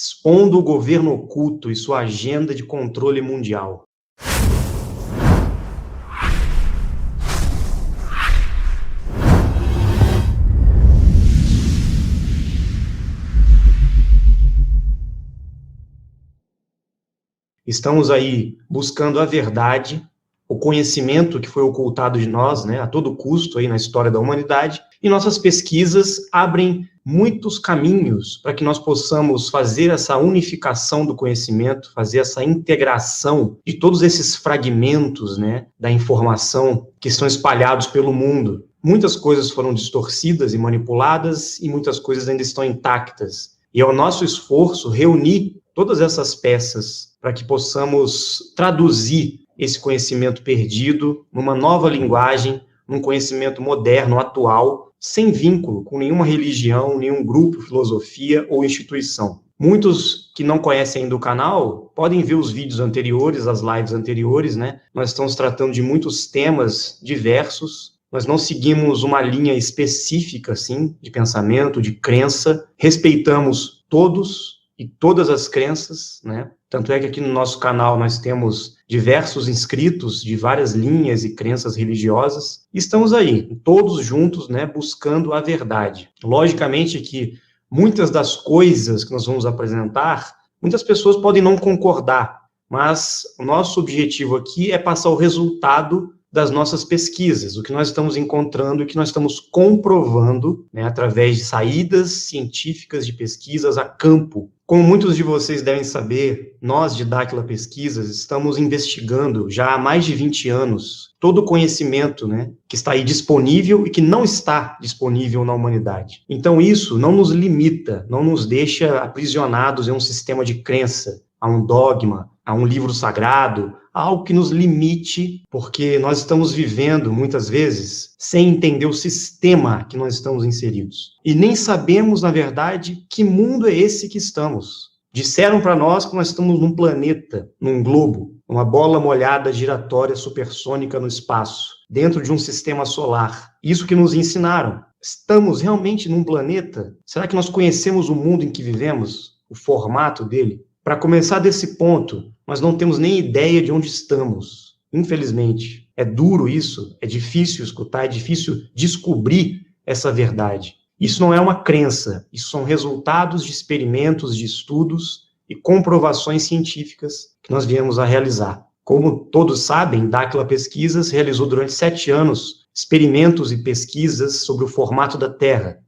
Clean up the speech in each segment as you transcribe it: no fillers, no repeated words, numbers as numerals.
expondo o governo oculto e sua agenda de controle mundial. Estamos aí buscando a verdade, o conhecimento que foi ocultado de nós, a todo custo aí na história da humanidade, e nossas pesquisas abrem muitos caminhos para que nós possamos fazer essa unificação do conhecimento, fazer essa integração de todos esses fragmentos, da informação que estão espalhados pelo mundo. Muitas coisas foram distorcidas e manipuladas e muitas coisas ainda estão intactas. E é o nosso esforço reunir todas essas peças para que possamos traduzir esse conhecimento perdido numa nova linguagem, num conhecimento moderno, atual, sem vínculo com nenhuma religião, nenhum grupo, filosofia ou instituição. Muitos que não conhecem ainda o canal podem ver os vídeos anteriores, as lives anteriores, Nós estamos tratando de muitos temas diversos, nós não seguimos uma linha específica, assim, de pensamento, de crença, respeitamos todos e todas as crenças, Tanto é que aqui no nosso canal nós temos diversos inscritos de várias linhas e crenças religiosas. E estamos aí, todos juntos, buscando a verdade. Logicamente que muitas das coisas que nós vamos apresentar, muitas pessoas podem não concordar, mas o nosso objetivo aqui é passar o resultado das nossas pesquisas, o que nós estamos encontrando e que nós estamos comprovando, através de saídas científicas de pesquisas a campo. Como muitos de vocês devem saber, nós de Dáquila Pesquisas estamos investigando já há mais de 20 anos todo o conhecimento, que está aí disponível e que não está disponível na humanidade. Então isso não nos limita, não nos deixa aprisionados em um sistema de crença, a um dogma, a um livro sagrado, a algo que nos limite, porque nós estamos vivendo, muitas vezes, sem entender o sistema que nós estamos inseridos. E nem sabemos, na verdade, que mundo é esse que estamos. Disseram para nós que nós estamos num planeta, num globo, uma bola molhada giratória supersônica no espaço, dentro de um sistema solar. Isso que nos ensinaram. Estamos realmente num planeta? Será que nós conhecemos o mundo em que vivemos? O formato dele? Para começar desse ponto, nós não temos nem ideia de onde estamos, infelizmente. É duro isso, é difícil escutar, é difícil descobrir essa verdade. Isso não é uma crença, isso são resultados de experimentos, de estudos e comprovações científicas que nós viemos a realizar. Como todos sabem, Dáquila Pesquisas realizou durante 7 anos experimentos e pesquisas sobre o formato da Terra,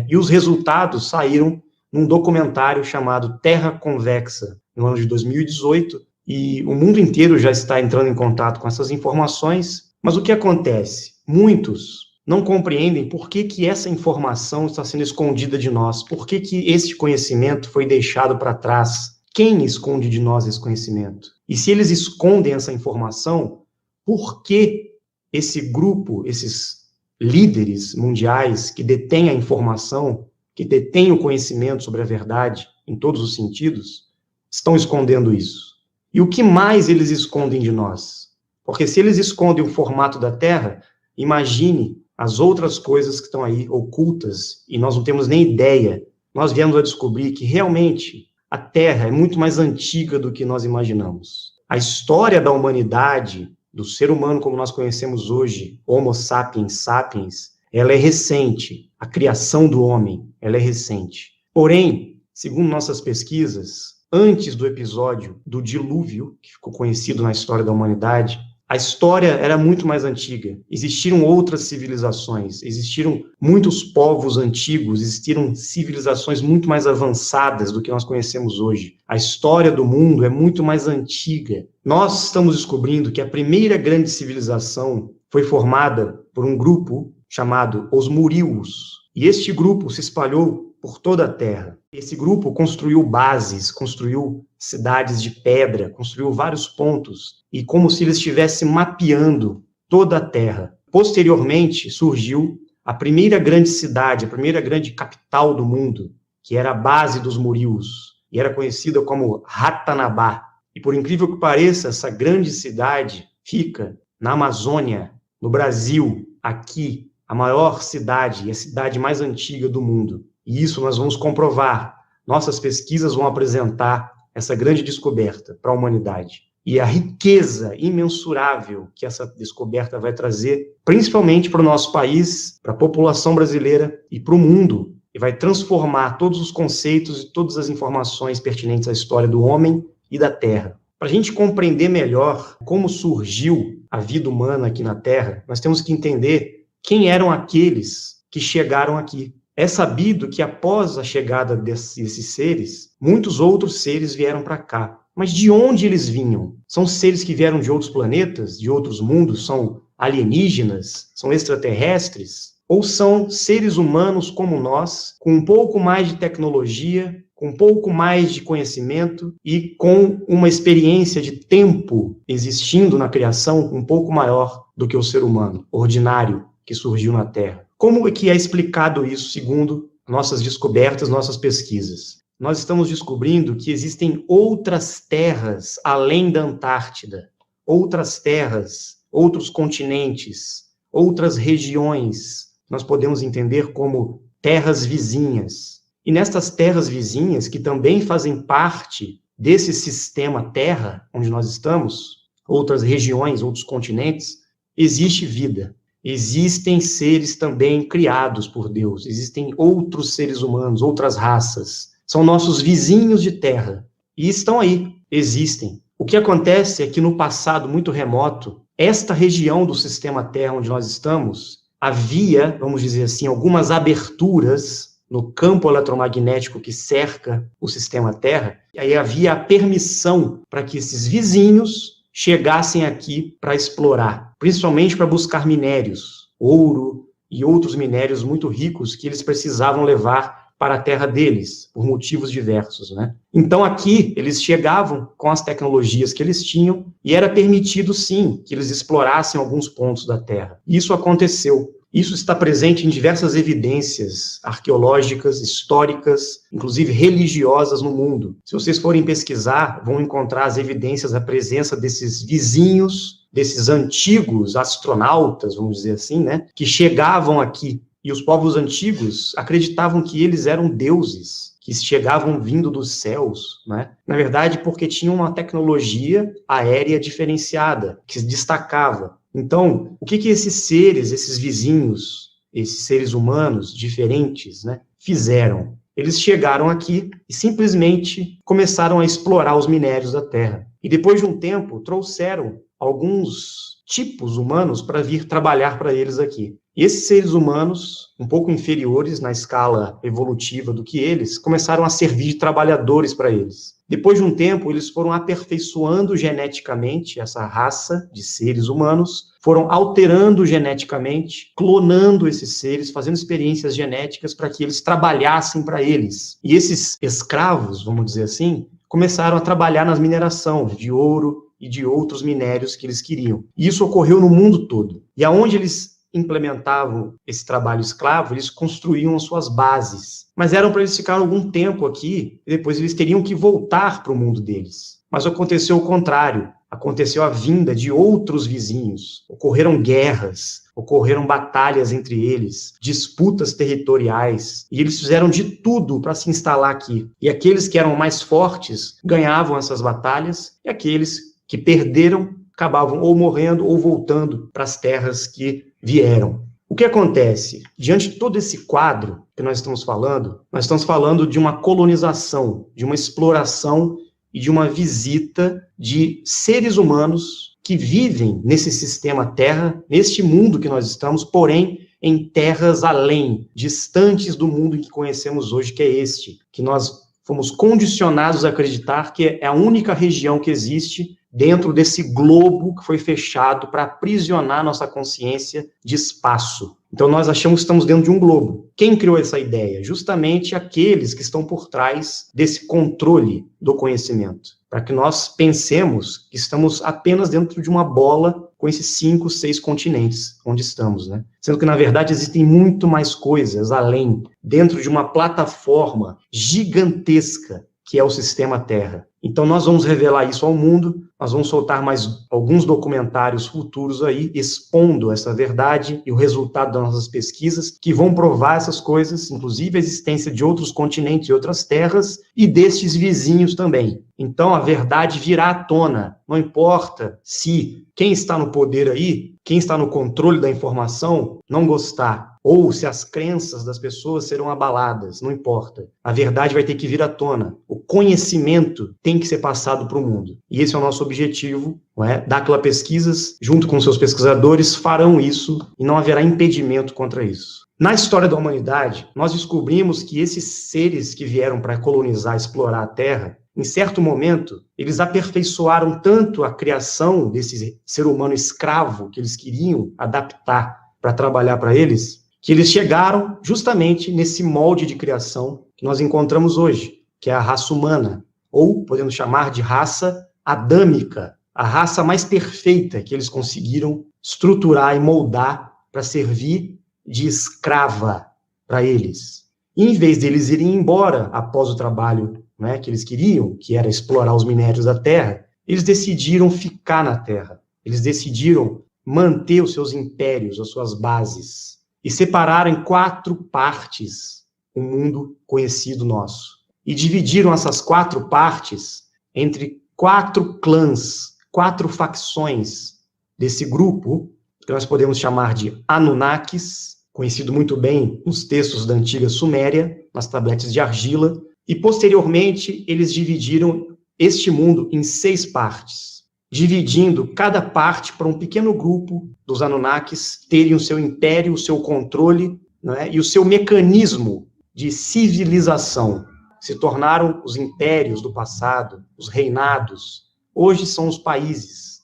E os resultados saíram num documentário chamado Terra Convexa, no ano de 2018, e o mundo inteiro já está entrando em contato com essas informações, mas o que acontece? Muitos não compreendem por que essa informação está sendo escondida de nós, por que esse conhecimento foi deixado para trás. Quem esconde de nós esse conhecimento? E se eles escondem essa informação, por que esse grupo, esses líderes mundiais que detêm a informação, que detêm o conhecimento sobre a verdade, em todos os sentidos, estão escondendo isso? E o que mais eles escondem de nós? Porque se eles escondem o formato da Terra, imagine as outras coisas que estão aí ocultas e nós não temos nem ideia. Nós viemos a descobrir que realmente a Terra é muito mais antiga do que nós imaginamos. A história da humanidade, do ser humano como nós conhecemos hoje, Homo sapiens sapiens, ela é recente. A criação do homem, ela é recente. Porém, segundo nossas pesquisas, antes do episódio do dilúvio, que ficou conhecido na história da humanidade, a história era muito mais antiga. Existiram outras civilizações, existiram muitos povos antigos, existiram civilizações muito mais avançadas do que nós conhecemos hoje. A história do mundo é muito mais antiga. Nós estamos descobrindo que a primeira grande civilização foi formada por um grupo chamado os Murios. E este grupo se espalhou por toda a Terra. Esse grupo construiu bases, construiu cidades de pedra, construiu vários pontos, e como se eles estivessem mapeando toda a Terra. Posteriormente, surgiu a primeira grande cidade, a primeira grande capital do mundo, que era a base dos Murios, e era conhecida como Ratanabá. E por incrível que pareça, essa grande cidade fica na Amazônia, no Brasil, aqui, a maior cidade e a cidade mais antiga do mundo. E isso nós vamos comprovar nossas pesquisas vão apresentar essa grande descoberta para a humanidade. E a riqueza imensurável que essa descoberta vai trazer, principalmente para o nosso país, para a população brasileira e para o mundo, e vai transformar todos os conceitos e todas as informações pertinentes à história do homem e da Terra. Para a gente compreender melhor como surgiu a vida humana aqui na Terra, nós temos que entender quem eram aqueles que chegaram aqui. É sabido que após a chegada desses seres, muitos outros seres vieram para cá. Mas de onde eles vinham? São seres que vieram de outros planetas, de outros mundos? São alienígenas? São extraterrestres? Ou são seres humanos como nós, com um pouco mais de tecnologia, com um pouco mais de conhecimento e com uma experiência de tempo existindo na criação um pouco maior do que o ser humano ordinário que surgiu na Terra? Como é que é explicado isso segundo nossas descobertas, nossas pesquisas? Nós estamos descobrindo que existem outras terras além da Antártida, outras terras, outros continentes, outras regiões. Nós podemos entender como terras vizinhas. E nestas terras vizinhas, que também fazem parte desse sistema Terra, onde nós estamos, outras regiões, outros continentes, existe vida. Existem seres também criados por Deus, existem outros seres humanos, outras raças. São nossos vizinhos de terra. E estão aí, existem. O que acontece é que no passado muito remoto, esta região do sistema Terra onde nós estamos, havia, vamos dizer assim, algumas aberturas no campo eletromagnético que cerca o sistema Terra, e aí havia a permissão para que esses vizinhos chegassem aqui para explorar, principalmente para buscar minérios, ouro e outros minérios muito ricos que eles precisavam levar para a terra deles, por motivos diversos, né? Então aqui eles chegavam com as tecnologias que eles tinham e era permitido sim que eles explorassem alguns pontos da Terra. Isso aconteceu. Isso está presente em diversas evidências arqueológicas, históricas, inclusive religiosas no mundo. Se vocês forem pesquisar, vão encontrar as evidências da presença desses vizinhos, desses antigos astronautas, vamos dizer assim, né, que chegavam aqui. E os povos antigos acreditavam que eles eram deuses, que chegavam vindo dos céus, né? Na verdade, porque tinham uma tecnologia aérea diferenciada, que se destacava. Então, o que esses seres, esses vizinhos, esses seres humanos diferentes, né, fizeram? Eles chegaram aqui e simplesmente começaram a explorar os minérios da Terra. E depois de um tempo, trouxeram alguns tipos humanos para vir trabalhar para eles aqui. E esses seres humanos, um pouco inferiores na escala evolutiva do que eles, começaram a servir de trabalhadores para eles. Depois de um tempo, eles foram aperfeiçoando geneticamente essa raça de seres humanos, foram alterando geneticamente, clonando esses seres, fazendo experiências genéticas para que eles trabalhassem para eles. E esses escravos, vamos dizer assim, começaram a trabalhar nas mineração de ouro e de outros minérios que eles queriam. E isso ocorreu no mundo todo. E aonde eles implementavam esse trabalho escravo, eles construíam as suas bases. Mas eram para eles ficarem algum tempo aqui, e depois eles teriam que voltar para o mundo deles. Mas aconteceu o contrário. Aconteceu a vinda de outros vizinhos. Ocorreram guerras, ocorreram batalhas entre eles, disputas territoriais, e eles fizeram de tudo para se instalar aqui. E aqueles que eram mais fortes ganhavam essas batalhas, e aqueles que perderam acabavam ou morrendo ou voltando para as terras que vieram. O que acontece? Diante de todo esse quadro que nós estamos falando de uma colonização, de uma exploração e de uma visita de seres humanos que vivem nesse sistema Terra, neste mundo que nós estamos, porém em terras além, distantes do mundo que conhecemos hoje, que é este, que nós fomos condicionados a acreditar que é a única região que existe dentro desse globo que foi fechado para aprisionar nossa consciência de espaço. Então nós achamos que estamos dentro de um globo. Quem criou essa ideia? Justamente aqueles que estão por trás desse controle do conhecimento, para que nós pensemos que estamos apenas dentro de uma bola com esses 5, 6 continentes onde estamos, né? Sendo que, na verdade, existem muito mais coisas além, dentro de uma plataforma gigantesca, que é o sistema Terra. Então, nós vamos revelar isso ao mundo, nós vamos soltar mais alguns documentários futuros aí, expondo essa verdade e o resultado das nossas pesquisas, que vão provar essas coisas, inclusive a existência de outros continentes e outras terras, e destes vizinhos também. Então, a verdade virá à tona. Não importa se quem está no poder aí, quem está no controle da informação, não gostar, ou se as crenças das pessoas serão abaladas, não importa. A verdade vai ter que vir à tona. O conhecimento tem que ser passado para o mundo. E esse é o nosso objetivo, não é? Dáquila Pesquisas, junto com seus pesquisadores, farão isso e não haverá impedimento contra isso. Na história da humanidade, nós descobrimos que esses seres que vieram para colonizar, explorar a Terra, em certo momento, eles aperfeiçoaram tanto a criação desse ser humano escravo que eles queriam adaptar para trabalhar para eles, que eles chegaram justamente nesse molde de criação que nós encontramos hoje, que é a raça humana, ou podemos chamar de raça adâmica, a raça mais perfeita que eles conseguiram estruturar e moldar para servir de escrava para eles. E, em vez deles irem embora após o trabalho, né, que eles queriam, que era explorar os minérios da Terra, eles decidiram ficar na Terra. Eles decidiram manter os seus impérios, as suas bases, e separaram em 4 partes o mundo conhecido nosso. E dividiram essas 4 partes entre 4 clãs, 4 facções desse grupo, que nós podemos chamar de Anunnakis, conhecido muito bem nos textos da antiga Suméria, nas tabletes de argila, e posteriormente eles dividiram este mundo em 6 partes, dividindo cada parte para um pequeno grupo dos Anunnakis terem o seu império, o seu controle, né, e o seu mecanismo de civilização. Se tornaram os impérios do passado, os reinados. Hoje são os países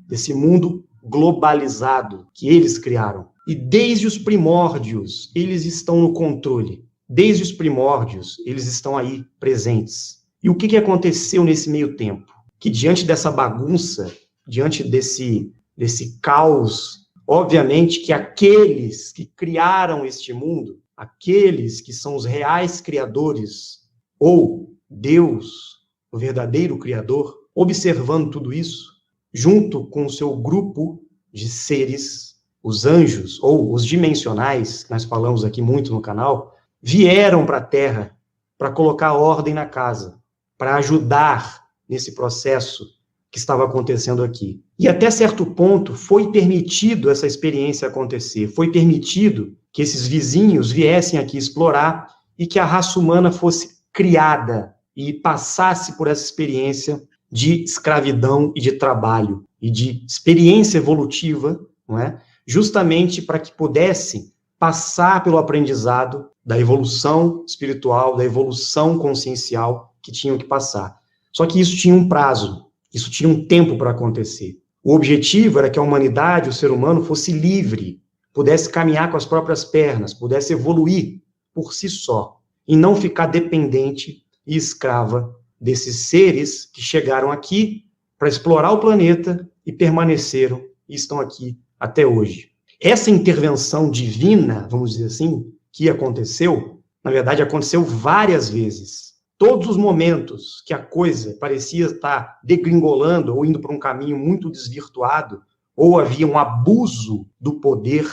desse mundo globalizado que eles criaram. E desde os primórdios, eles estão no controle. Desde os primórdios, eles estão aí presentes. E o que aconteceu nesse meio tempo? Que diante dessa bagunça, diante desse caos, obviamente que aqueles que criaram este mundo, aqueles que são os reais criadores, ou Deus, o verdadeiro criador, observando tudo isso, junto com o seu grupo de seres, os anjos, ou os dimensionais, que nós falamos aqui muito no canal, vieram para a Terra para colocar ordem na casa, para ajudar nesse processo que estava acontecendo aqui. E até certo ponto foi permitido essa experiência acontecer, foi permitido que esses vizinhos viessem aqui explorar e que a raça humana fosse criada e passasse por essa experiência de escravidão e de trabalho e de experiência evolutiva, não é? Justamente para que pudessem passar pelo aprendizado da evolução espiritual, da evolução consciencial que tinham que passar. Só que isso tinha um prazo, isso tinha um tempo para acontecer. O objetivo era que a humanidade, o ser humano, fosse livre, pudesse caminhar com as próprias pernas, pudesse evoluir por si só, e não ficar dependente e escrava desses seres que chegaram aqui para explorar o planeta e permaneceram e estão aqui até hoje. Essa intervenção divina, vamos dizer assim, que aconteceu, na verdade aconteceu várias vezes. Todos os momentos que a coisa parecia estar degringolando ou indo para um caminho muito desvirtuado, ou havia um abuso do poder,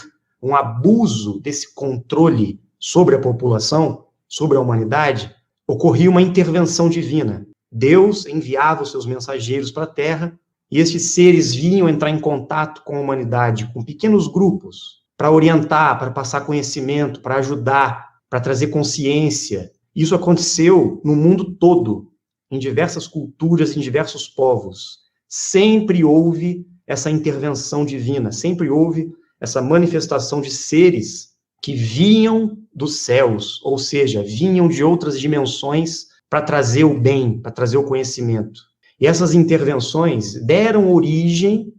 um abuso desse controle sobre a população, sobre a humanidade, ocorria uma intervenção divina. Deus enviava os seus mensageiros para a Terra e estes seres vinham entrar em contato com a humanidade, com pequenos grupos, para orientar, para passar conhecimento, para ajudar, para trazer consciência. Isso aconteceu no mundo todo, em diversas culturas, em diversos povos. Sempre houve essa intervenção divina, sempre houve essa manifestação de seres que vinham dos céus, ou seja, vinham de outras dimensões para trazer o bem, para trazer o conhecimento. E essas intervenções deram origem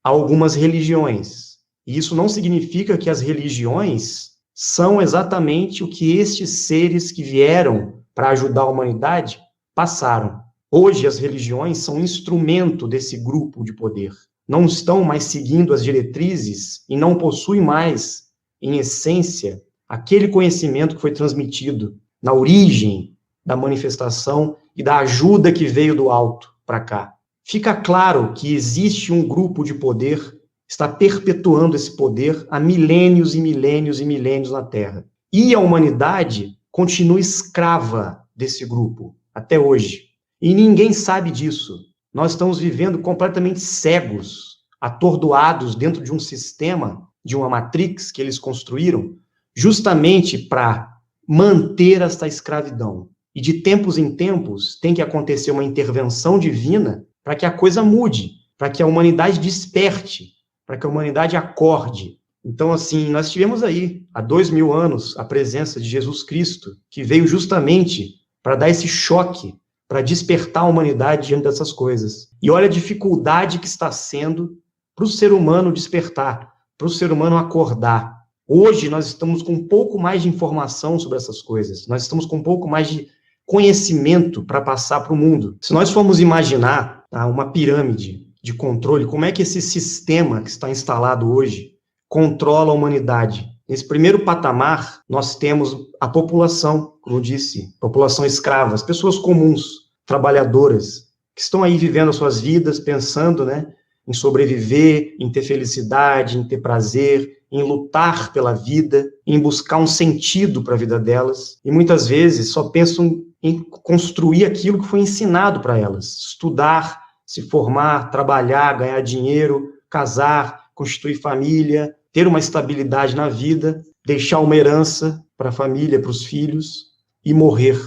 a algumas religiões. E isso não significa que as religiões são exatamente o que estes seres que vieram para ajudar a humanidade passaram. Hoje, as religiões são instrumento desse grupo de poder. Não estão mais seguindo as diretrizes e não possuem mais, em essência, aquele conhecimento que foi transmitido na origem da manifestação e da ajuda que veio do alto para cá. Fica claro que existe um grupo de poder está perpetuando esse poder há milênios e milênios e milênios na Terra. E a humanidade continua escrava desse grupo, até hoje. E ninguém sabe disso. Nós estamos vivendo completamente cegos, atordoados dentro de um sistema, de uma matrix que eles construíram, justamente para manter esta escravidão. E de tempos em tempos tem que acontecer uma intervenção divina para que a coisa mude, para que a humanidade desperte, para que a humanidade acorde. Então, assim, nós tivemos aí, há 2000 anos, a presença de Jesus Cristo, que veio justamente para dar esse choque, para despertar a humanidade diante dessas coisas. E olha a dificuldade que está sendo para o ser humano despertar, para o ser humano acordar. Hoje, nós estamos com um pouco mais de informação sobre essas coisas, nós estamos com um pouco mais de conhecimento para passar para o mundo. Se nós formos imaginar uma pirâmide de controle, como é que esse sistema que está instalado hoje controla a humanidade? Nesse primeiro patamar, nós temos a população, como eu disse, população escrava, as pessoas comuns, trabalhadoras, que estão aí vivendo as suas vidas, pensando, né, em sobreviver, em ter felicidade, em ter prazer, em lutar pela vida, em buscar um sentido para a vida delas, e muitas vezes só pensam em construir aquilo que foi ensinado para elas, estudar, se formar, trabalhar, ganhar dinheiro, casar, constituir família, ter uma estabilidade na vida, deixar uma herança para a família, para os filhos e morrer.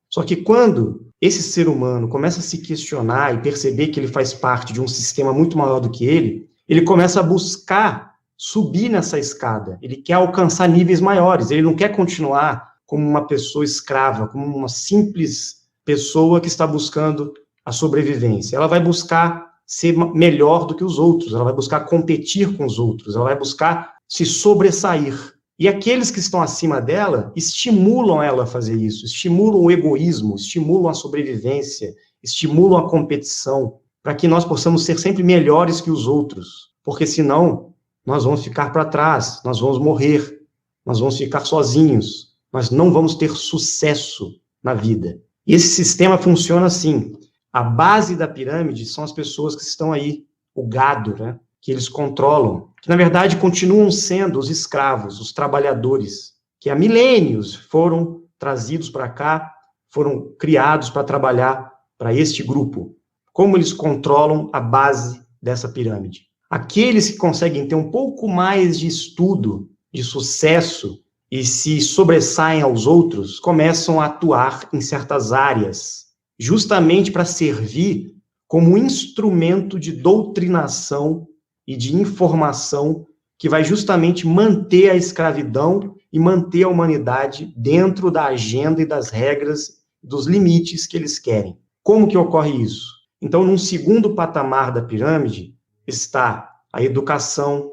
Só que quando esse ser humano começa a se questionar e perceber que ele faz parte de um sistema muito maior do que ele começa a buscar subir nessa escada. Ele quer alcançar níveis maiores, ele não quer continuar como uma pessoa escrava, como uma simples pessoa que está buscando a sobrevivência. Ela vai buscar ser melhor do que os outros, ela vai buscar competir com os outros, ela vai buscar se sobressair. E aqueles que estão acima dela estimulam ela a fazer isso, estimulam o egoísmo, estimulam a sobrevivência, estimulam a competição, para que nós possamos ser sempre melhores que os outros, porque senão nós vamos ficar para trás, nós vamos morrer, nós vamos ficar sozinhos, nós não vamos ter sucesso na vida. E esse sistema funciona assim. A base da pirâmide são as pessoas que estão aí, o gado, né, que eles controlam, que na verdade continuam sendo os escravos, os trabalhadores, que há milênios foram trazidos para cá, foram criados para trabalhar para este grupo. Como eles controlam a base dessa pirâmide? Aqueles que conseguem ter um pouco mais de estudo, de sucesso, e se sobressaem aos outros, começam a atuar em certas áreas, justamente para servir como instrumento de doutrinação e de informação que vai justamente manter a escravidão e manter a humanidade dentro da agenda e das regras, dos limites que eles querem. Como que ocorre isso? Então, num segundo patamar da pirâmide, está a educação,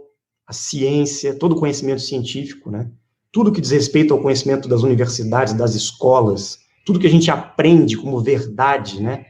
a ciência, todo o conhecimento científico, né? Tudo que diz respeito ao conhecimento das universidades, das escolas, tudo que a gente aprende como verdade, né?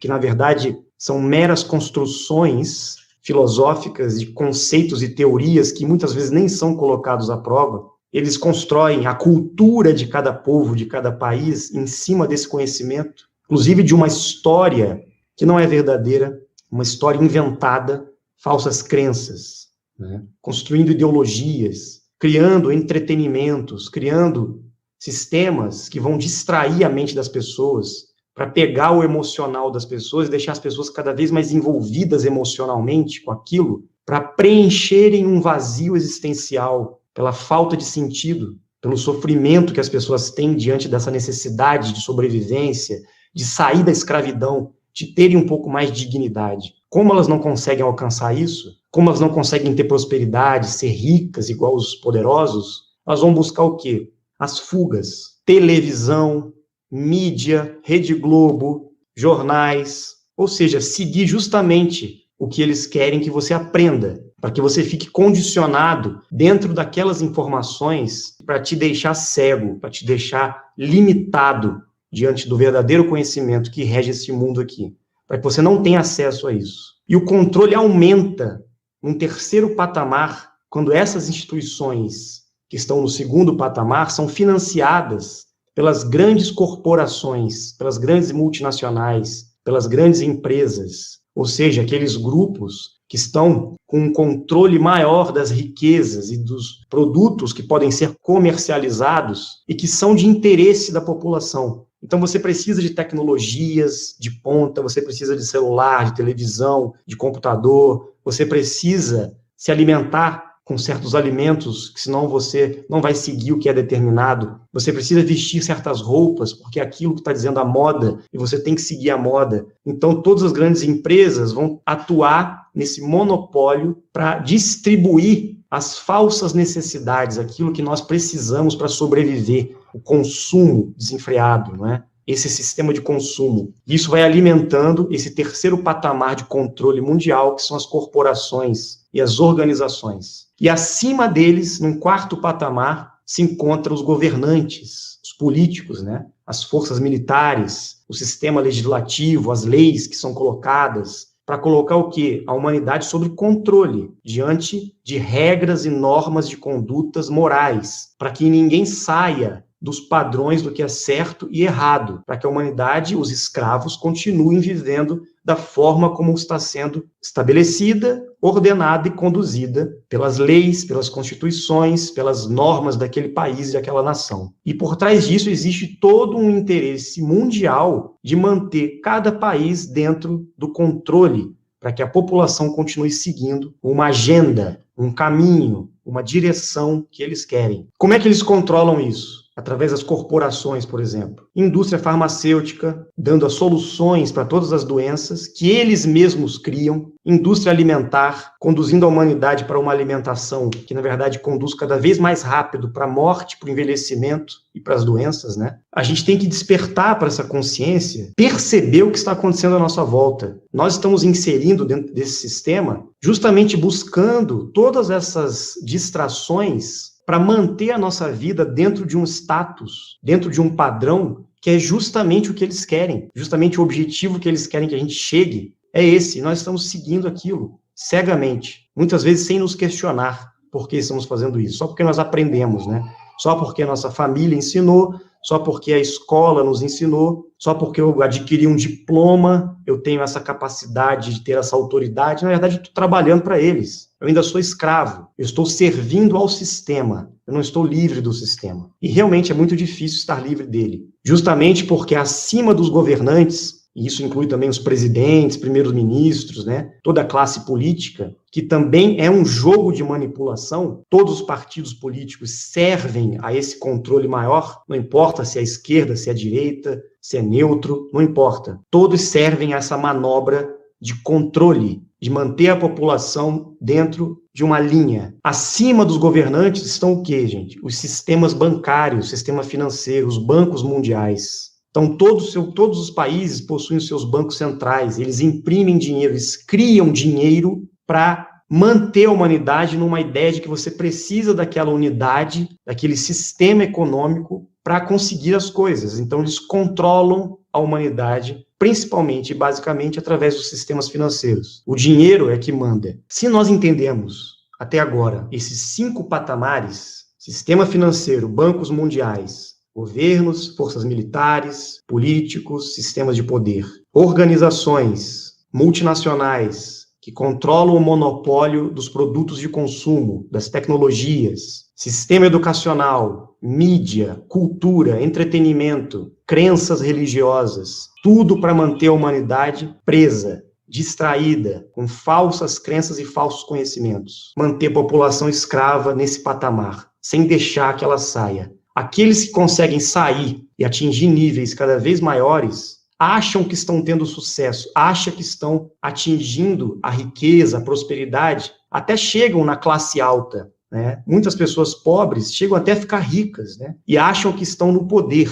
Que, na verdade, são meras construções filosóficas de conceitos e teorias que muitas vezes nem são colocados à prova. Eles constroem a cultura de cada povo, de cada país, em cima desse conhecimento, inclusive de uma história que não é verdadeira, uma história inventada, falsas crenças, né? Construindo ideologias, criando entretenimentos, criando sistemas que vão distrair a mente das pessoas, para pegar o emocional das pessoas e deixar as pessoas cada vez mais envolvidas emocionalmente com aquilo, para preencherem um vazio existencial, pela falta de sentido, pelo sofrimento que as pessoas têm diante dessa necessidade de sobrevivência, de sair da escravidão, de terem um pouco mais de dignidade. Como elas não conseguem alcançar isso, como elas não conseguem ter prosperidade, ser ricas igual os poderosos, elas vão buscar o quê? As fugas. Televisão, mídia, Rede Globo, jornais, ou seja, seguir justamente o que eles querem que você aprenda, para que você fique condicionado dentro daquelas informações para te deixar cego, para te deixar limitado diante do verdadeiro conhecimento que rege esse mundo aqui, para que você não tenha acesso a isso. E o controle aumenta num terceiro patamar, quando essas instituições que estão no segundo patamar são financiadas pelas grandes corporações, pelas grandes multinacionais, pelas grandes empresas, ou seja, aqueles grupos que estão com um controle maior das riquezas e dos produtos que podem ser comercializados e que são de interesse da população. Então, você precisa de tecnologias de ponta, você precisa de celular, de televisão, de computador, você precisa se alimentar com certos alimentos, que senão você não vai seguir o que é determinado. Você precisa vestir certas roupas, porque é aquilo que está dizendo a moda, e você tem que seguir a moda. Então, todas as grandes empresas vão atuar nesse monopólio para distribuir as falsas necessidades, aquilo que nós precisamos para sobreviver, o consumo desenfreado, não é? Esse sistema de consumo. Isso vai alimentando esse terceiro patamar de controle mundial, que são as corporações e as organizações. E acima deles, num quarto patamar, se encontram os governantes, os políticos, né? As forças militares, o sistema legislativo, as leis que são colocadas, para colocar o quê? A humanidade sob controle, diante de regras e normas de condutas morais, para que ninguém saia dos padrões do que é certo e errado, para que a humanidade, os escravos, continuem vivendo da forma como está sendo estabelecida, ordenada e conduzida pelas leis, pelas constituições, pelas normas daquele país e daquela nação. E por trás disso existe todo um interesse mundial de manter cada país dentro do controle, para que a população continue seguindo uma agenda, um caminho, uma direção que eles querem. Como é que eles controlam isso? Através das corporações, por exemplo. Indústria farmacêutica, dando as soluções para todas as doenças que eles mesmos criam. Indústria alimentar, conduzindo a humanidade para uma alimentação que, na verdade, conduz cada vez mais rápido para a morte, para o envelhecimento e para as doenças, né? A gente tem que despertar para essa consciência, perceber o que está acontecendo à nossa volta. Nós estamos inserindo dentro desse sistema, justamente buscando todas essas distrações para manter a nossa vida dentro de um status, dentro de um padrão, que é justamente o que eles querem, justamente o objetivo que eles querem que a gente chegue, é esse, e nós estamos seguindo aquilo, cegamente, muitas vezes sem nos questionar por que estamos fazendo isso, só porque nós aprendemos, né? Só porque a nossa família ensinou, só porque a escola nos ensinou, só porque eu adquiri um diploma, eu tenho essa capacidade de ter essa autoridade. Na verdade, eu estou trabalhando para eles. Eu ainda sou escravo. Eu estou servindo ao sistema. Eu não estou livre do sistema. E realmente é muito difícil estar livre dele. Justamente porque acima dos governantes, e isso inclui também os presidentes, primeiros ministros, né? Toda a classe política, que também é um jogo de manipulação, todos os partidos políticos servem a esse controle maior, não importa se é a esquerda, se é a direita, se é neutro, não importa. Todos servem a essa manobra de controle, de manter a população dentro de uma linha. Acima dos governantes estão o quê, gente? Os sistemas bancários, o sistema financeiro, os bancos mundiais. Então, todos os países possuem os seus bancos centrais, eles imprimem dinheiro, eles criam dinheiro para manter a humanidade numa ideia de que você precisa daquela unidade, daquele sistema econômico para conseguir as coisas. Então, eles controlam a humanidade, principalmente e basicamente através dos sistemas financeiros. O dinheiro é que manda. Se nós entendemos, até agora, esses 5 patamares, sistema financeiro, bancos mundiais, governos, forças militares, políticos, sistemas de poder, organizações multinacionais que controlam o monopólio dos produtos de consumo, das tecnologias, sistema educacional, mídia, cultura, entretenimento, crenças religiosas, tudo para manter a humanidade presa, distraída, com falsas crenças e falsos conhecimentos. Manter a população escrava nesse patamar, sem deixar que ela saia. Aqueles que conseguem sair e atingir níveis cada vez maiores, acham que estão tendo sucesso, acham que estão atingindo a riqueza, a prosperidade, até chegam na classe alta, né? Muitas pessoas pobres chegam até a ficar ricas, né? E acham que estão no poder,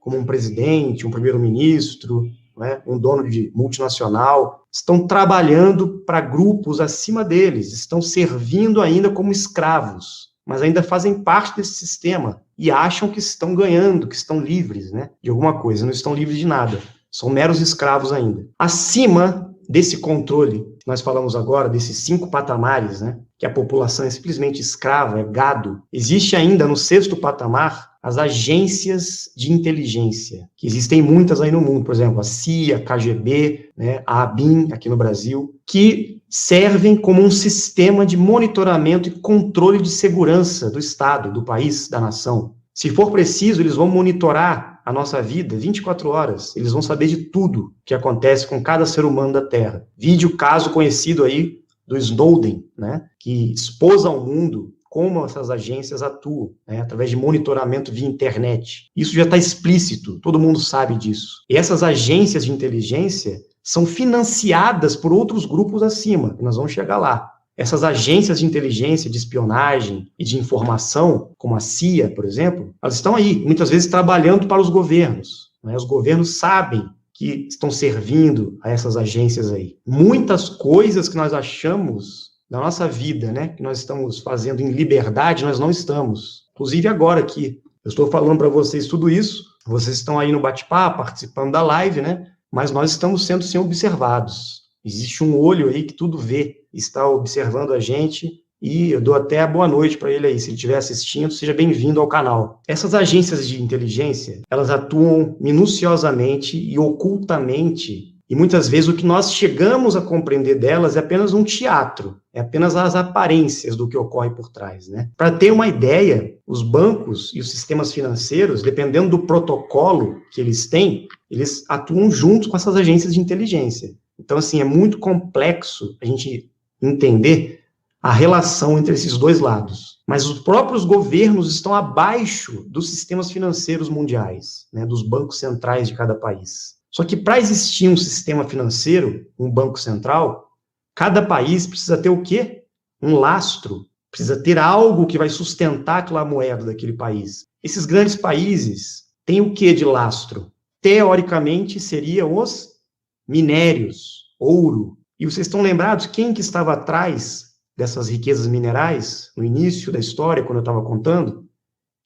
como um presidente, um primeiro-ministro, né? Um dono de multinacional, estão trabalhando para grupos acima deles, estão servindo ainda como escravos, mas ainda fazem parte desse sistema e acham que estão ganhando, que estão livres, né, de alguma coisa, não estão livres de nada, são meros escravos ainda. Acima desse controle, que nós falamos agora, desses 5 patamares, né, que a população é simplesmente escrava, é gado, existe ainda no 6º patamar as agências de inteligência, que existem muitas aí no mundo, por exemplo, a CIA, a KGB, né, a ABIN aqui no Brasil, que servem como um sistema de monitoramento e controle de segurança do Estado, do país, da nação. Se for preciso, eles vão monitorar a nossa vida 24 horas, eles vão saber de tudo que acontece com cada ser humano da Terra. Vide o caso conhecido aí do Snowden, né, que expôs ao mundo como essas agências atuam, né, através de monitoramento via internet. Isso já está explícito, todo mundo sabe disso. E essas agências de inteligência são financiadas por outros grupos acima, nós vamos chegar lá. Essas agências de inteligência, de espionagem e de informação, como a CIA, por exemplo, elas estão aí, muitas vezes trabalhando para os governos, né? Os governos sabem que estão servindo a essas agências aí. Muitas coisas que nós achamos da nossa vida, né, que nós estamos fazendo em liberdade, nós não estamos. Inclusive agora aqui, eu estou falando para vocês tudo isso, vocês estão aí no bate-papo, participando da live, né, mas nós estamos sendo sim observados. Existe um olho aí que tudo vê, está observando a gente, e eu dou até a boa noite para ele aí, se ele estiver assistindo, seja bem-vindo ao canal. Essas agências de inteligência, elas atuam minuciosamente e ocultamente, e muitas vezes o que nós chegamos a compreender delas é apenas um teatro, é apenas as aparências do que ocorre por trás, né? Para ter uma ideia, os bancos e os sistemas financeiros, dependendo do protocolo que eles têm, eles atuam juntos com essas agências de inteligência. Então, assim, é muito complexo a gente entender a relação entre esses dois lados. Mas os próprios governos estão abaixo dos sistemas financeiros mundiais, né, dos bancos centrais de cada país. Só que para existir um sistema financeiro, um banco central, cada país precisa ter o quê? Um lastro, precisa ter algo que vai sustentar aquela moeda daquele país. Esses grandes países têm o quê de lastro? Teoricamente, seriam os minérios, ouro. E vocês estão lembrados quem que estava atrás dessas riquezas minerais, no início da história, quando eu estava contando?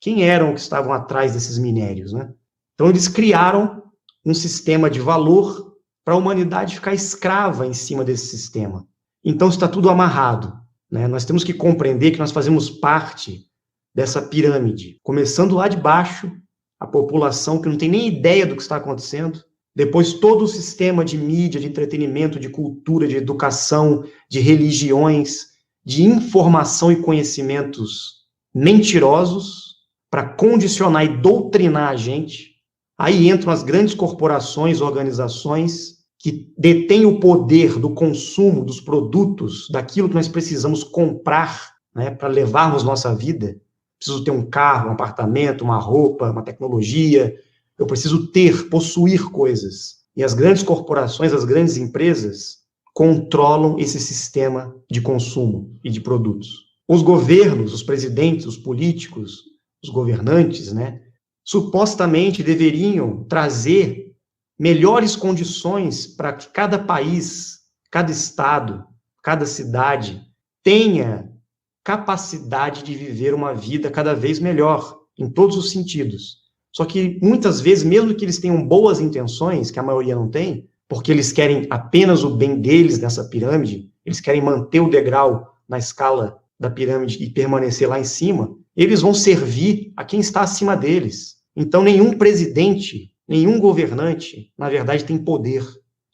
Quem eram que estavam atrás desses minérios, né? Então, eles criaram um sistema de valor para a humanidade ficar escrava em cima desse sistema. Então, está tudo amarrado, né? Nós temos que compreender que nós fazemos parte dessa pirâmide, começando lá de baixo, a população que não tem nem ideia do que está acontecendo, depois todo o sistema de mídia, de entretenimento, de cultura, de educação, de religiões, de informação e conhecimentos mentirosos para condicionar e doutrinar a gente. Aí entram as grandes corporações, organizações que detêm o poder do consumo dos produtos, daquilo que nós precisamos comprar, né, para levarmos nossa vida. Preciso ter um carro, um apartamento, uma roupa, uma tecnologia. Eu preciso possuir coisas. E as grandes corporações, as grandes empresas, controlam esse sistema de consumo e de produtos. Os governos, os presidentes, os políticos, os governantes, né, supostamente deveriam trazer melhores condições para que cada país, cada estado, cada cidade tenha capacidade de viver uma vida cada vez melhor, em todos os sentidos. Só que, muitas vezes, mesmo que eles tenham boas intenções, que a maioria não tem, porque eles querem apenas o bem deles nessa pirâmide, eles querem manter o degrau na escala da pirâmide e permanecer lá em cima, eles vão servir a quem está acima deles. Então, nenhum presidente, nenhum governante, na verdade, tem poder.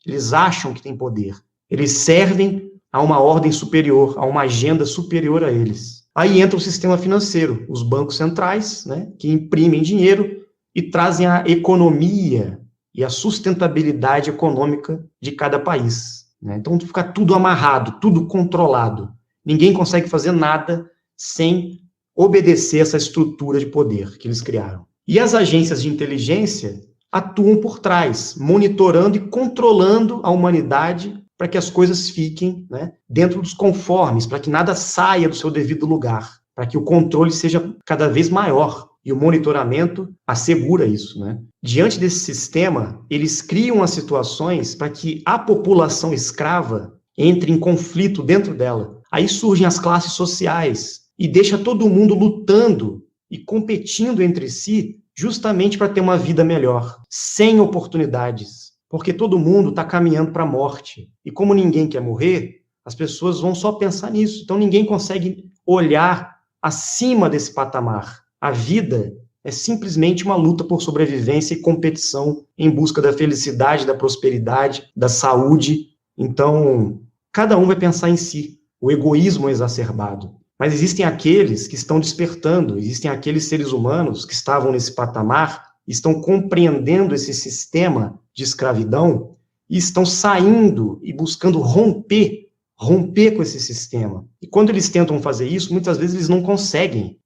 Eles acham que tem poder. Eles servem a uma ordem superior, a uma agenda superior a eles. Aí entra o sistema financeiro, os bancos centrais, né, que imprimem dinheiro e trazem a economia e a sustentabilidade econômica de cada país, né? Então fica tudo amarrado, tudo controlado. Ninguém consegue fazer nada sem obedecer essa estrutura de poder que eles criaram. E as agências de inteligência atuam por trás, monitorando e controlando a humanidade para que as coisas fiquem, né, dentro dos conformes, para que nada saia do seu devido lugar, para que o controle seja cada vez maior. E o monitoramento assegura isso, né? Diante desse sistema, eles criam as situações para que a população escrava entre em conflito dentro dela. Aí surgem as classes sociais e deixa todo mundo lutando e competindo entre si justamente para ter uma vida melhor, sem oportunidades, porque todo mundo está caminhando para a morte. E como ninguém quer morrer, as pessoas vão só pensar nisso. Então ninguém consegue olhar acima desse patamar. A vida é simplesmente uma luta por sobrevivência e competição em busca da felicidade, da prosperidade, da saúde. Então, cada um vai pensar em si, o egoísmo exacerbado. Mas existem aqueles que estão despertando, existem aqueles seres humanos que estavam nesse patamar, estão compreendendo esse sistema de escravidão e estão saindo e buscando romper com esse sistema. E quando eles tentam fazer isso, muitas vezes eles não conseguem,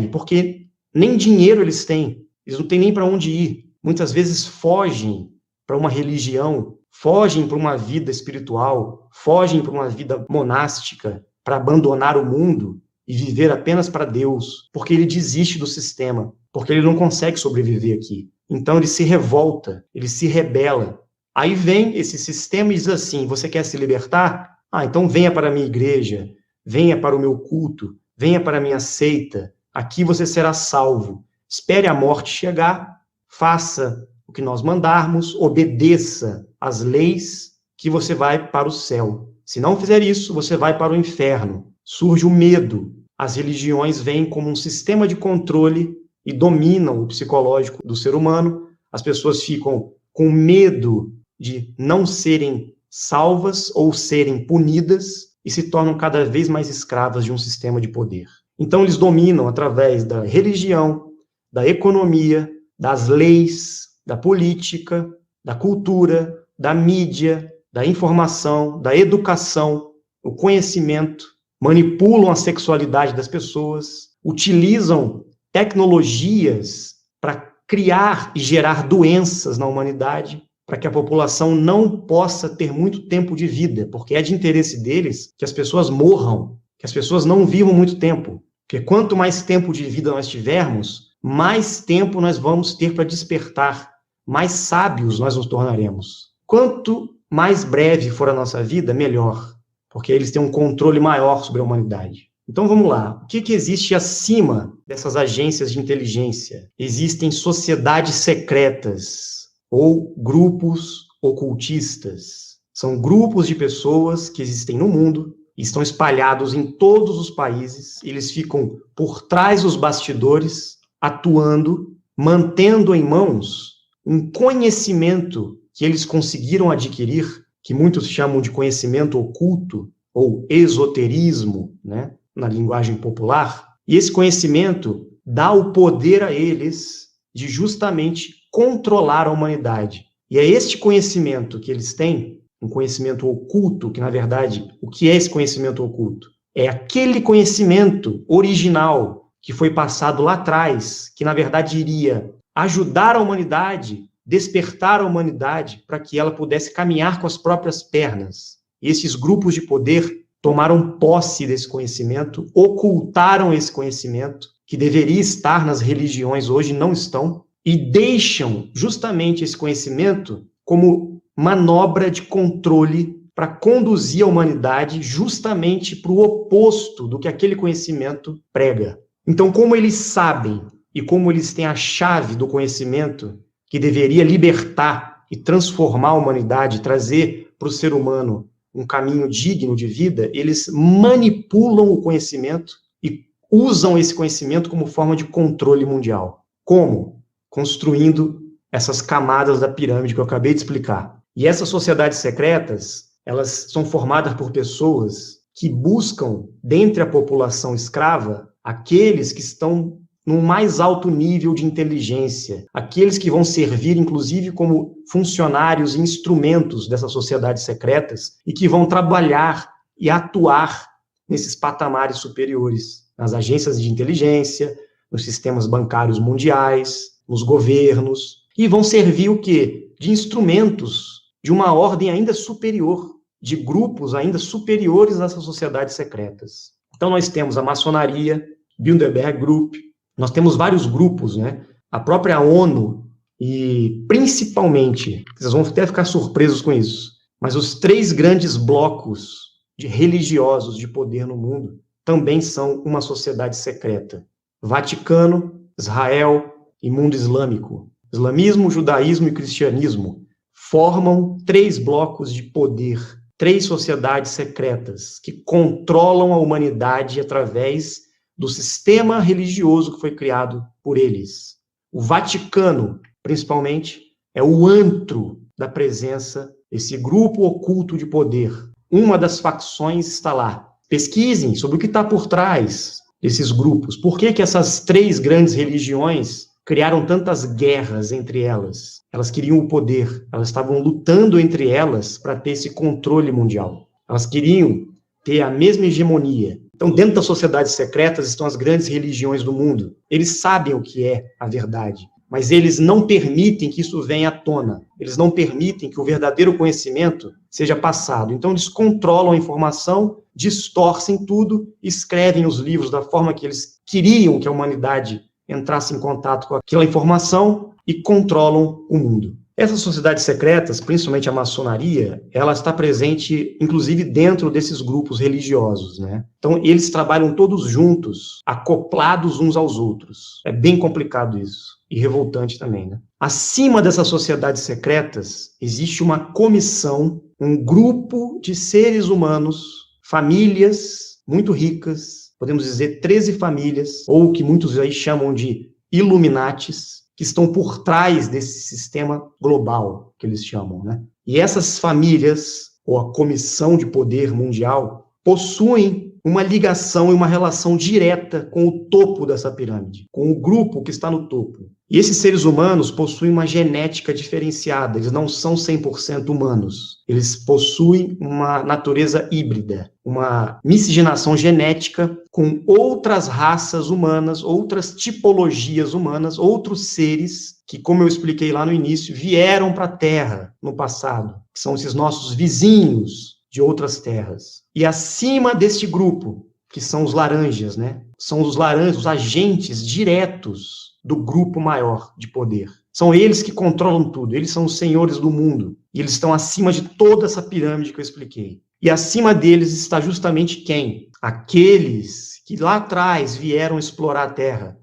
porque nem dinheiro eles têm, eles não têm nem para onde ir. Muitas vezes fogem para uma religião, fogem para uma vida espiritual, fogem para uma vida monástica, para abandonar o mundo e viver apenas para Deus, porque ele desiste do sistema, porque ele não consegue sobreviver aqui. Então ele se revolta, ele se rebela. Aí vem esse sistema e diz assim: você quer se libertar? Então venha para a minha igreja, venha para o meu culto, venha para a minha seita, aqui você será salvo. Espere a morte chegar, faça o que nós mandarmos, obedeça às leis, que você vai para o céu. Se não fizer isso, você vai para o inferno. Surge o medo. As religiões vêm como um sistema de controle e dominam o psicológico do ser humano. As pessoas ficam com medo de não serem salvas ou serem punidas e se tornam cada vez mais escravas de um sistema de poder. Então, eles dominam através da religião, da economia, das leis, da política, da cultura, da mídia, da informação, da educação, o conhecimento, manipulam a sexualidade das pessoas, utilizam tecnologias para criar e gerar doenças na humanidade, para que a população não possa ter muito tempo de vida, porque é de interesse deles que as pessoas morram, que as pessoas não vivam muito tempo. Porque quanto mais tempo de vida nós tivermos, mais tempo nós vamos ter para despertar, mais sábios nós nos tornaremos. Quanto mais breve for a nossa vida, melhor, porque eles têm um controle maior sobre a humanidade. Então vamos lá, o que existe acima dessas agências de inteligência? Existem sociedades secretas ou grupos ocultistas. São grupos de pessoas que existem no mundo, estão espalhados em todos os países, eles ficam por trás dos bastidores, atuando, mantendo em mãos um conhecimento que eles conseguiram adquirir, que muitos chamam de conhecimento oculto, ou esoterismo, né, na linguagem popular, e esse conhecimento dá o poder a eles de justamente controlar a humanidade. E é este conhecimento que eles têm, um conhecimento oculto, que na verdade, o que é esse conhecimento oculto? É aquele conhecimento original que foi passado lá atrás, que na verdade iria ajudar a humanidade, despertar a humanidade para que ela pudesse caminhar com as próprias pernas. E esses grupos de poder tomaram posse desse conhecimento, ocultaram esse conhecimento, que deveria estar nas religiões, hoje não estão, e deixam justamente esse conhecimento como manobra de controle para conduzir a humanidade justamente para o oposto do que aquele conhecimento prega. Então, como eles sabem e como eles têm a chave do conhecimento que deveria libertar e transformar a humanidade, trazer para o ser humano um caminho digno de vida, eles manipulam o conhecimento e usam esse conhecimento como forma de controle mundial. Como? Construindo essas camadas da pirâmide que eu acabei de explicar. E essas sociedades secretas, elas são formadas por pessoas que buscam, dentre a população escrava, aqueles que estão no mais alto nível de inteligência, aqueles que vão servir, inclusive, como funcionários e instrumentos dessas sociedades secretas e que vão trabalhar e atuar nesses patamares superiores, nas agências de inteligência, nos sistemas bancários mundiais, nos governos, e vão servir o quê? De instrumentos de uma ordem ainda superior, de grupos ainda superiores a essas sociedades secretas. Então nós temos a maçonaria, Bilderberg Group, nós temos vários grupos, né? A própria ONU e principalmente, vocês vão até ficar surpresos com isso, mas os 3 grandes blocos de religiosos de poder no mundo também são uma sociedade secreta. Vaticano, Israel e mundo islâmico. Islamismo, judaísmo e cristianismo formam 3 blocos de poder, 3 sociedades secretas que controlam a humanidade através do sistema religioso que foi criado por eles. O Vaticano, principalmente, é o antro da presença desse grupo oculto de poder. Uma das facções está lá. Pesquisem sobre o que está por trás desses grupos. Por que que essas 3 grandes religiões criaram tantas guerras entre elas? Elas queriam o poder. Elas estavam lutando entre elas para ter esse controle mundial. Elas queriam ter a mesma hegemonia. Então, dentro das sociedades secretas estão as grandes religiões do mundo. Eles sabem o que é a verdade, mas eles não permitem que isso venha à tona. Eles não permitem que o verdadeiro conhecimento seja passado. Então, eles controlam a informação, distorcem tudo, escrevem os livros da forma que eles queriam que a humanidade entrasse em contato com aquela informação e controlam o mundo. Essas sociedades secretas, principalmente a maçonaria, ela está presente, inclusive, dentro desses grupos religiosos, né? Então, eles trabalham todos juntos, acoplados uns aos outros. É bem complicado isso. E revoltante também, né? Acima dessas sociedades secretas, existe uma comissão, um grupo de seres humanos, famílias muito ricas, podemos dizer 13 famílias, ou o que muitos aí chamam de Illuminatis, que estão por trás desse sistema global, que eles chamam, né? E essas famílias, ou a Comissão de Poder Mundial, possuem uma ligação e uma relação direta com o topo dessa pirâmide, com o grupo que está no topo. E esses seres humanos possuem uma genética diferenciada, eles não são 100% humanos, eles possuem uma natureza híbrida, uma miscigenação genética com outras raças humanas, outras tipologias humanas, outros seres que, como eu expliquei lá no início, vieram para a Terra no passado, que são esses nossos vizinhos de outras terras. E acima deste grupo, que são os laranjas, né? São os laranjas, os agentes diretos do grupo maior de poder. São eles que controlam tudo, eles são os senhores do mundo. E eles estão acima de toda essa pirâmide que eu expliquei. E acima deles está justamente quem? Aqueles que lá atrás vieram explorar a Terra.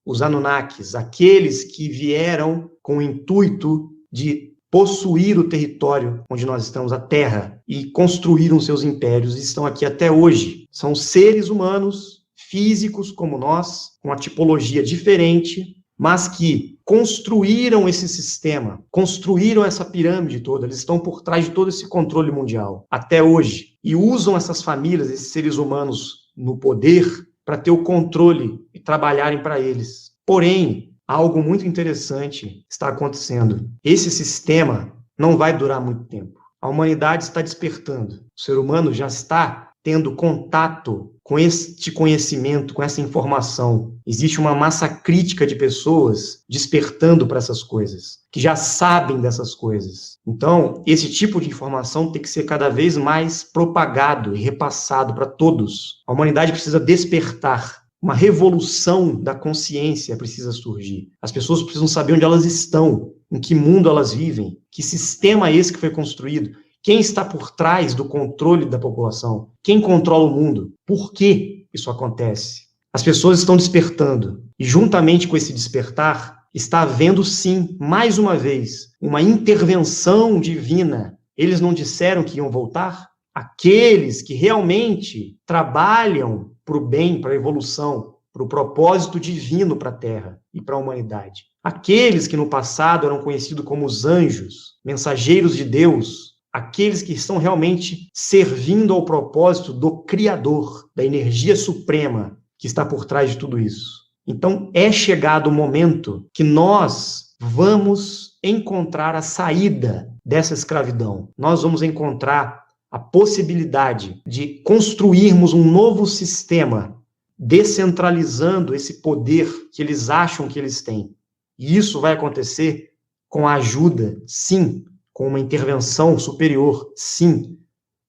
Os Anunnakis, aqueles que vieram com o intuito de possuir o território onde nós estamos, a Terra, e construíram seus impérios e estão aqui até hoje. São seres humanos, físicos como nós, com uma tipologia diferente, mas que construíram esse sistema, construíram essa pirâmide toda, eles estão por trás de todo esse controle mundial, até hoje, e usam essas famílias, esses seres humanos no poder, para ter o controle e trabalharem para eles. Porém, algo muito interessante está acontecendo. Esse sistema não vai durar muito tempo. A humanidade está despertando. O ser humano já está tendo contato com este conhecimento, com essa informação. Existe uma massa crítica de pessoas despertando para essas coisas, que já sabem dessas coisas. Então, esse tipo de informação tem que ser cada vez mais propagado e repassado para todos. A humanidade precisa despertar. Uma revolução da consciência precisa surgir. As pessoas precisam saber onde elas estão, em que mundo elas vivem, que sistema é esse que foi construído, quem está por trás do controle da população, quem controla o mundo, por que isso acontece. As pessoas estão despertando, e juntamente com esse despertar, está havendo sim, mais uma vez, uma intervenção divina. Eles não disseram que iam voltar? Aqueles que realmente trabalham para o bem, para a evolução, para o propósito divino para a Terra e para a humanidade. Aqueles que no passado eram conhecidos como os anjos, mensageiros de Deus, aqueles que estão realmente servindo ao propósito do Criador, da energia suprema que está por trás de tudo isso. Então, é chegado o momento que nós vamos encontrar a saída dessa escravidão. Nós vamos encontrar a possibilidade de construirmos um novo sistema, descentralizando esse poder que eles acham que eles têm. E isso vai acontecer com a ajuda, sim, com uma intervenção superior, sim.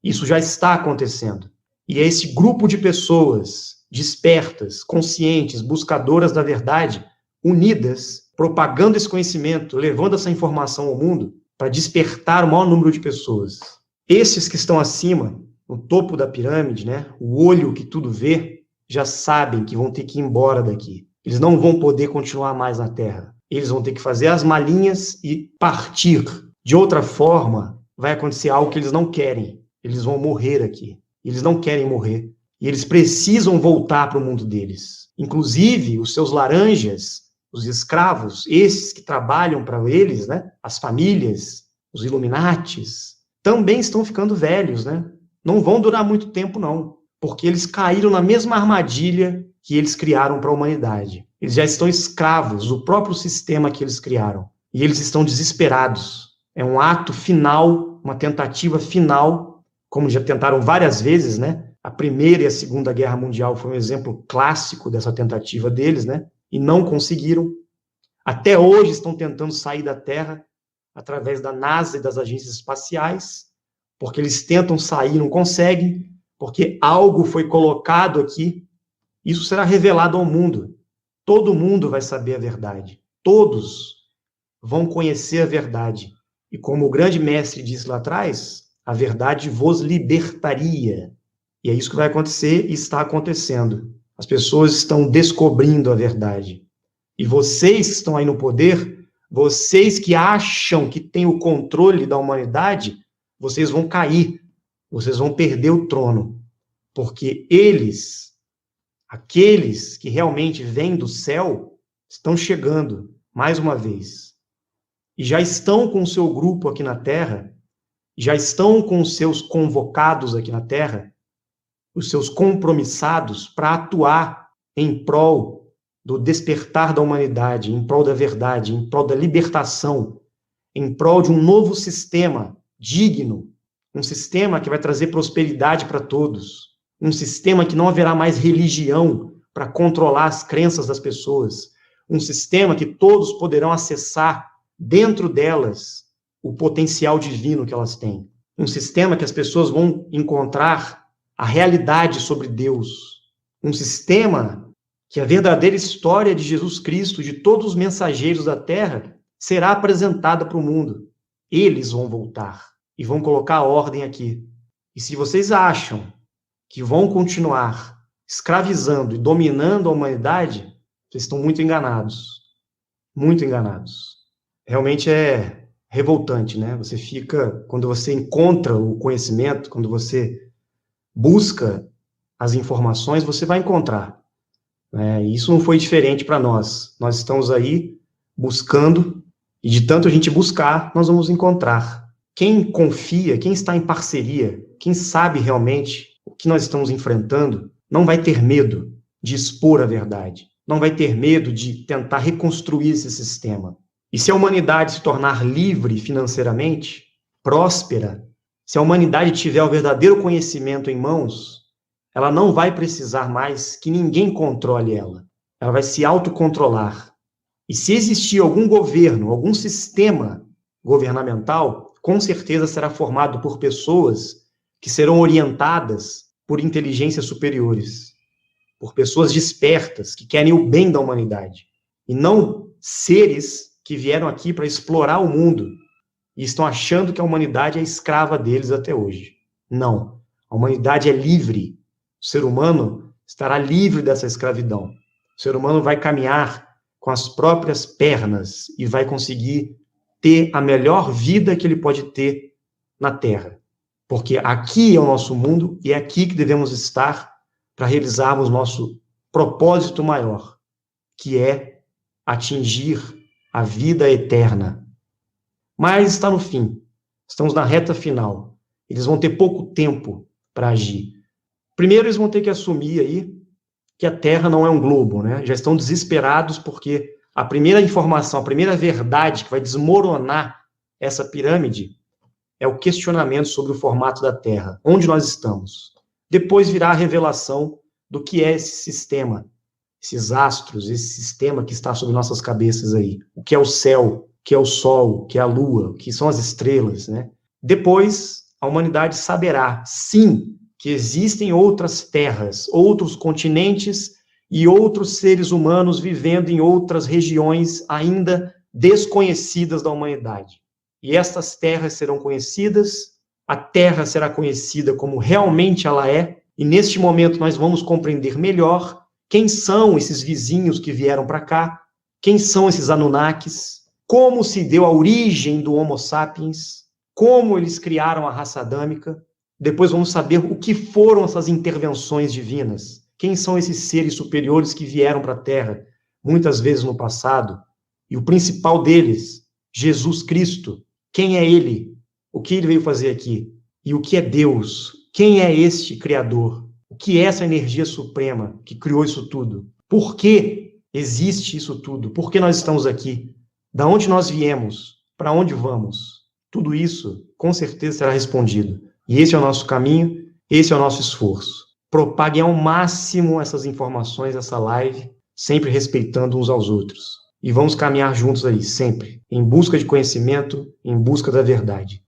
Isso já está acontecendo. E é esse grupo de pessoas despertas, conscientes, buscadoras da verdade, unidas, propagando esse conhecimento, levando essa informação ao mundo, para despertar o maior número de pessoas. Esses que estão acima, no topo da pirâmide, né, o olho que tudo vê, já sabem que vão ter que ir embora daqui. Eles não vão poder continuar mais na Terra. Eles vão ter que fazer as malinhas e partir. De outra forma, vai acontecer algo que eles não querem. Eles vão morrer aqui. Eles não querem morrer. E eles precisam voltar para o mundo deles. Inclusive, os seus laranjas, os escravos, esses que trabalham para eles, né? As famílias, os Illuminatis, também estão ficando velhos, né? Não vão durar muito tempo, não, porque eles caíram na mesma armadilha que eles criaram para a humanidade. Eles já estão escravos do próprio sistema que eles criaram. E eles estão desesperados. É um ato final, uma tentativa final, como já tentaram várias vezes, né? A Primeira e a Segunda Guerra Mundial foi um exemplo clássico dessa tentativa deles, né? E não conseguiram. Até hoje estão tentando sair da Terra através da NASA e das agências espaciais, porque eles tentam sair, não conseguem, porque algo foi colocado aqui. Isso será revelado ao mundo. Todo mundo vai saber a verdade. Todos vão conhecer a verdade. E como o grande mestre disse lá atrás, a verdade vos libertaria. E é isso que vai acontecer e está acontecendo. As pessoas estão descobrindo a verdade. E vocês que estão aí no poder, vocês que acham que têm o controle da humanidade, vocês vão cair. Vocês vão perder o trono. Porque eles, aqueles que realmente vêm do céu, estão chegando, mais uma vez. E já estão com o seu grupo aqui na Terra, já estão com os seus convocados aqui na Terra, os seus compromissados para atuar em prol do despertar da humanidade, em prol da verdade, em prol da libertação, em prol de um novo sistema digno, um sistema que vai trazer prosperidade para todos, um sistema que não haverá mais religião para controlar as crenças das pessoas, um sistema que todos poderão acessar dentro delas o potencial divino que elas têm, um sistema que as pessoas vão encontrar a realidade sobre Deus, um sistema que a verdadeira história de Jesus Cristo, de todos os mensageiros da Terra, será apresentada para o mundo. Eles vão voltar e vão colocar a ordem aqui. E se vocês acham que vão continuar escravizando e dominando a humanidade, vocês estão muito enganados. Muito enganados. Realmente é revoltante, né? Você fica, quando você encontra o conhecimento, quando você busca as informações, você vai encontrar. Isso não foi diferente para nós. Nós estamos aí buscando, e de tanto a gente buscar, nós vamos encontrar. Quem confia, quem está em parceria, quem sabe realmente o que nós estamos enfrentando, não vai ter medo de expor a verdade. Não vai ter medo de tentar reconstruir esse sistema. E se a humanidade se tornar livre financeiramente, próspera, se a humanidade tiver o verdadeiro conhecimento em mãos, ela não vai precisar mais que ninguém controle ela. Ela vai se autocontrolar. E se existir algum governo, algum sistema governamental, com certeza será formado por pessoas que serão orientadas por inteligências superiores, por pessoas despertas, que querem o bem da humanidade, e não seres que vieram aqui para explorar o mundo e estão achando que a humanidade é escrava deles até hoje. Não. A humanidade é livre. O ser humano estará livre dessa escravidão. O ser humano vai caminhar com as próprias pernas e vai conseguir ter a melhor vida que ele pode ter na Terra. Porque aqui é o nosso mundo e é aqui que devemos estar para realizarmos nosso propósito maior, que é atingir a vida eterna. Mas está no fim. Estamos na reta final. Eles vão ter pouco tempo para agir. Primeiro, eles vão ter que assumir aí que a Terra não é um globo, né? Já estão desesperados porque a primeira informação, a primeira verdade que vai desmoronar essa pirâmide é o questionamento sobre o formato da Terra, onde nós estamos. Depois virá a revelação do que é esse sistema, esses astros, esse sistema que está sobre nossas cabeças aí. O que é o céu, o que é o sol, o que é a lua, o que são as estrelas, né? Depois, a humanidade saberá, sim, que existem outras terras, outros continentes e outros seres humanos vivendo em outras regiões ainda desconhecidas da humanidade. E estas terras serão conhecidas, a Terra será conhecida como realmente ela é, e neste momento nós vamos compreender melhor quem são esses vizinhos que vieram para cá, quem são esses Anunnakis, como se deu a origem do Homo sapiens, como eles criaram a raça adâmica. Depois vamos saber o que foram essas intervenções divinas. Quem são esses seres superiores que vieram para a Terra, muitas vezes no passado? E o principal deles, Jesus Cristo. Quem é Ele? O que Ele veio fazer aqui? E o que é Deus? Quem é este Criador? O que é essa energia suprema que criou isso tudo? Por que existe isso tudo? Por que nós estamos aqui? Da onde nós viemos? Para onde vamos? Tudo isso, com certeza, será respondido. E esse é o nosso caminho, esse é o nosso esforço. Propaguem ao máximo essas informações, essa live, sempre respeitando uns aos outros. E vamos caminhar juntos aí, sempre, em busca de conhecimento, em busca da verdade.